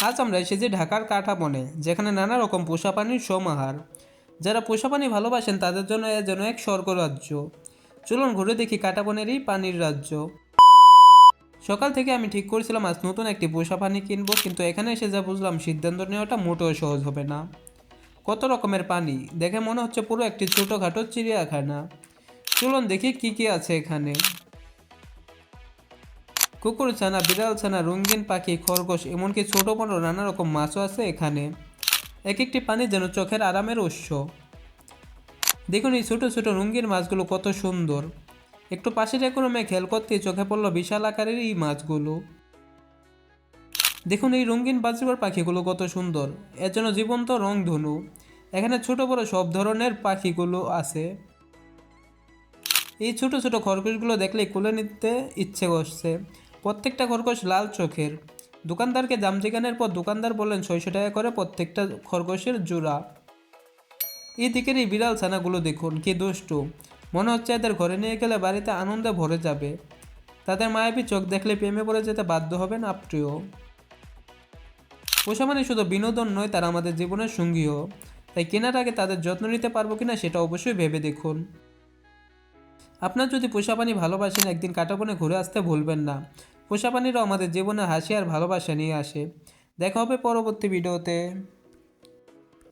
আজ আমরা এসেছি ঢাকার কাঁটাবনে, যেখানে নানা রকম পোষা প্রাণীর সমাহার। যারা পোষা প্রাণী ভালোবাসেন তাদের জন্য এ যেন এক স্বর্গরাজ্য। চলুন ঘুরে দেখি কাঁটাবনের এই পানির রাজ্য। সকাল থেকে আমি ঠিক করেছিলাম আজ নতুন একটি পোষা প্রাণী কিনবো, কিন্তু এখানে এসে যা বুঝলাম সিদ্ধান্ত নেওয়াটা মোটেও সহজ হবে না। কত রকমের পানি, দেখে মনে হচ্ছে পুরো একটি ছোটোখাটো চিড়িয়াখানা। চলুন দেখি কি কি আছে এখানে। কুকুরছানা, বিড়ালছানা, রঙিন পাখি, খরগোশ, এমনকি ছোটো বড় নানা রকম মাছও আছে এখানে। এক একটি পানি যেন চোখের আরামের উৎস। দেখুন এই ছোটো ছোটো রঙিন মাছগুলো কত সুন্দর। একটু পাশের অ্যাকুয়ারিয়ামে খেয়াল করতেই চোখে পড়লো বিশাল আকারের এই মাছগুলো। দেখুন এই রঙিন বাজিকর পাখিগুলো কত সুন্দর, এর জন্য জীবন্ত রংধনু। এখানে ছোট বড় সব ধরনের পাখিগুলো আছে। এই ছোট ছোট খরগোশগুলো দেখলেই কোলে নিতে ইচ্ছে করছে। প্রত্যেকটা খরগোশ লাল চোখের। দোকানদারকে দাম জিজ্ঞাসার পর দোকানদার বললেন 600 টাকা করে প্রত্যেকটা খরগোশের জোড়া। এই দিকের এই বিড়াল ছানাগুলো দেখুন কি দুষ্টু, মনে হচ্ছে এদের ঘরে নিয়ে গেলে বাড়িতে আনন্দে ভরে যাবে। তাদের মায়াবী চোখ দেখলে প্রেমে পড়ে যেতে বাধ্য হবেন আপনিও। পোষা মানে শুধু বিনোদন নয়, তারা আমাদের জীবনের সঙ্গীও। তাই কেনার আগে তাদের যত্ন নিতে পারবো কিনা সেটা অবশ্যই ভেবে দেখুন। আপনার যদি পোষা প্রাণী ভালোবাসেন, একদিন কাঁটাবনে ঘুরে আসতে ভুলবেন না। পোষা প্রাণীরাও আমাদের জীবনে হাসি আর ভালোবাসা নিয়ে আসে। দেখা হবে পরবর্তী ভিডিওতে।